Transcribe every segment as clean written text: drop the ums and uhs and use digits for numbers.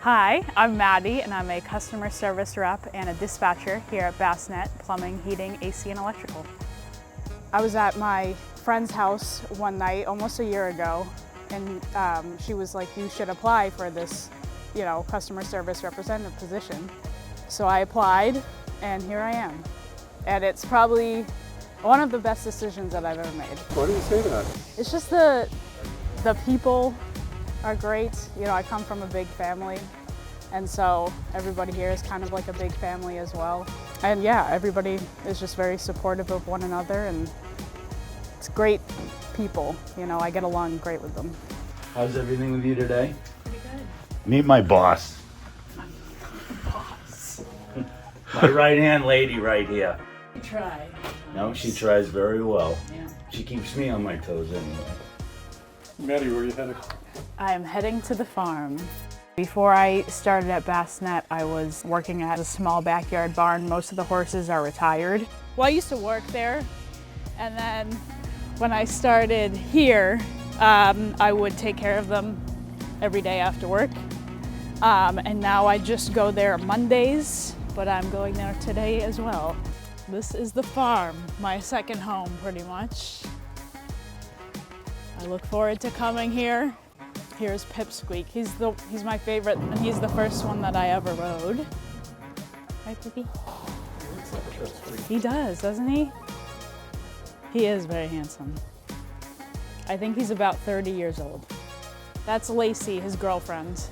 Hi, I'm Maddy and I'm a customer service rep and a dispatcher here at Basnett Plumbing, Heating, AC, and Electrical. I was at my friend's house one night almost a year ago, and she was like, you should apply for this, customer service representative position. So I applied and here I am. And it's probably one of the best decisions that I've ever made. Why do you say that? It's just the people are great. I come from a big family, and so everybody here is kind of like a big family as well. And yeah, everybody is just very supportive of one another, and it's great people. I get along great with them. How's everything with you today? Pretty good. Meet my boss. Boss. My right-hand lady right here. You try. No, she tries very well. Yeah. She keeps me on my toes anyway. Maddy, where are you headed? I am heading to the farm. Before I started at Basnett, I was working at a small backyard barn. Most of the horses are retired. Well, I used to work there, and then when I started here, I would take care of them every day after work. And now I just go there Mondays, but I'm going there today as well. This is the farm, my second home pretty much. I look forward to coming here. Here's Pipsqueak. He's my favorite, and he's the first one that I ever rode. Right, Pippy? He does, doesn't he? He is very handsome. I think he's about 30 years old. That's Lacey, his girlfriend.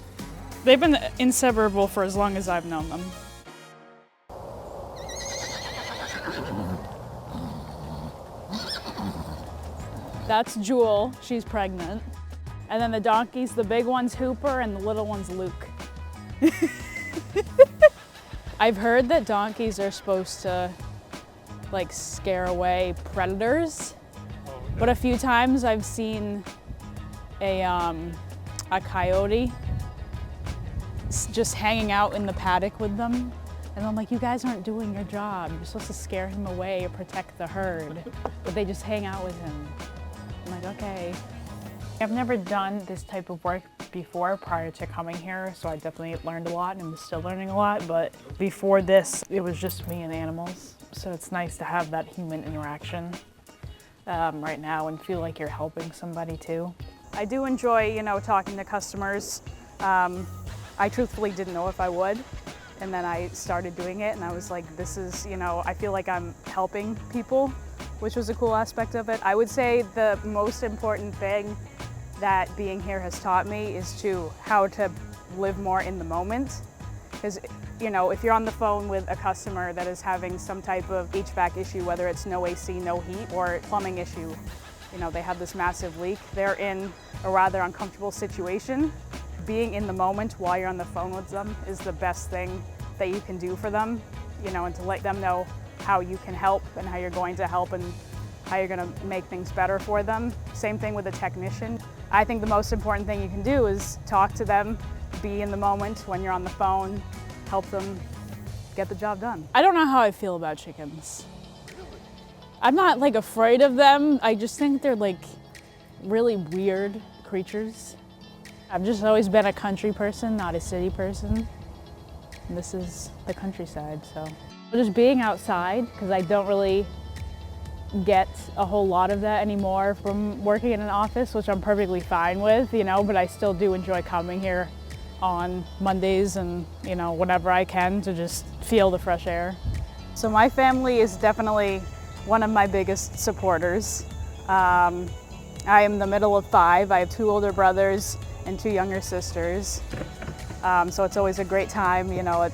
They've been inseparable for as long as I've known them. That's Jewel, she's pregnant. And then the donkeys, the big one's Hooper and the little one's Luke. I've heard that donkeys are supposed to scare away predators. But a few times I've seen a coyote just hanging out in the paddock with them. And I'm like, you guys aren't doing your job. You're supposed to scare him away or protect the herd. But they just hang out with him. I'm like, okay. I've never done this type of work before prior to coming here, so I definitely learned a lot and I'm still learning a lot. But before this, it was just me and animals. So it's nice to have that human interaction right now and feel like you're helping somebody too. I do enjoy, talking to customers. I truthfully didn't know if I would. And then I started doing it and I was like, this is, I feel like I'm helping people, which was a cool aspect of it. I would say the most important thing that being here has taught me is how to live more in the moment. Because, if you're on the phone with a customer that is having some type of HVAC issue, whether it's no AC, no heat, or plumbing issue, they have this massive leak, they're in a rather uncomfortable situation. Being in the moment while you're on the phone with them is the best thing that you can do for them, and to let them know how you can help and how you're going to help and how you're going to make things better for them. Same thing with a technician. I think the most important thing you can do is talk to them, be in the moment when you're on the phone, help them get the job done. I don't know how I feel about chickens. I'm not afraid of them. I just think they're really weird creatures. I've just always been a country person, not a city person. And this is the countryside, so. Just being outside, because I don't really get a whole lot of that anymore from working in an office, which I'm perfectly fine with, but I still do enjoy coming here on Mondays and, whenever I can to just feel the fresh air. So my family is definitely one of my biggest supporters. I am the middle of 5. I have 2 older brothers and 2 younger sisters. So it's always a great time, at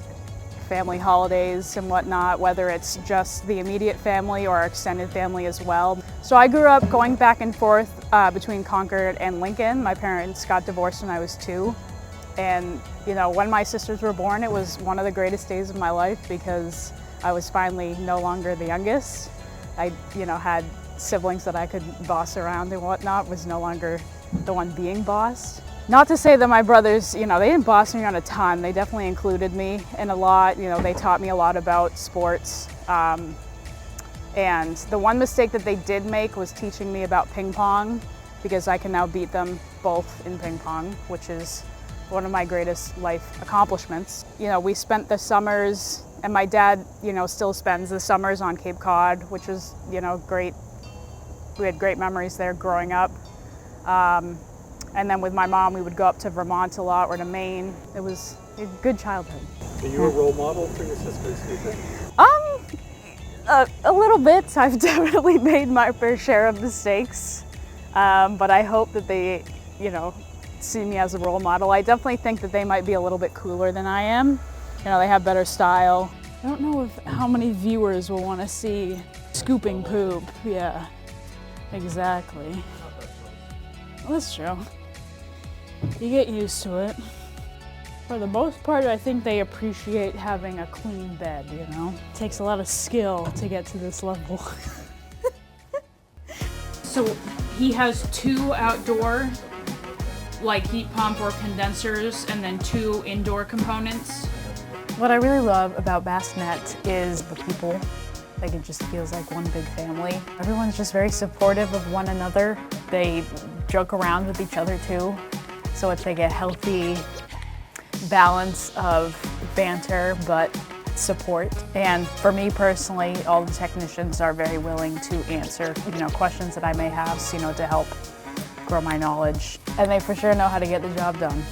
family holidays and whatnot, whether it's just the immediate family or our extended family as well. So I grew up going back and forth between Concord and Lincoln. My parents got divorced when I was 2. And, when my sisters were born, it was one of the greatest days of my life because I was finally no longer the youngest. I, had siblings that I could boss around and whatnot, was no longer the one being bossed. Not to say that my brothers, they didn't boss me around a ton. They definitely included me in a lot. They taught me a lot about sports. And the one mistake that they did make was teaching me about ping pong, because I can now beat them both in ping pong, which is one of my greatest life accomplishments. You know, we spent the summers, and my dad, you know, still spends the summers on Cape Cod, which is, you know, great. We had great memories there growing up. And then with my mom, we would go up to Vermont a lot or to Maine. It was a good childhood. Are you a role model for your sisters, do you think? A little bit. I've definitely made my fair share of mistakes, but I hope that they, you know, see me as a role model. I definitely think that they might be a little bit cooler than I am. You know, they have better style. I don't know how many viewers will want to see scooping poop. Yeah, exactly. Well, that's true. You get used to it. For the most part, I think they appreciate having a clean bed, you know? It takes a lot of skill to get to this level. So he has 2 outdoor, like heat pump or condensers, and then 2 indoor components. What I really love about Basnett is the people. Like, it just feels like one big family. Everyone's just very supportive of one another. They joke around with each other too. So it's like a healthy balance of banter but support. And for me personally, all the technicians are very willing to answer, you know, questions that I may have, you know, to help grow my knowledge. And they for sure know how to get the job done.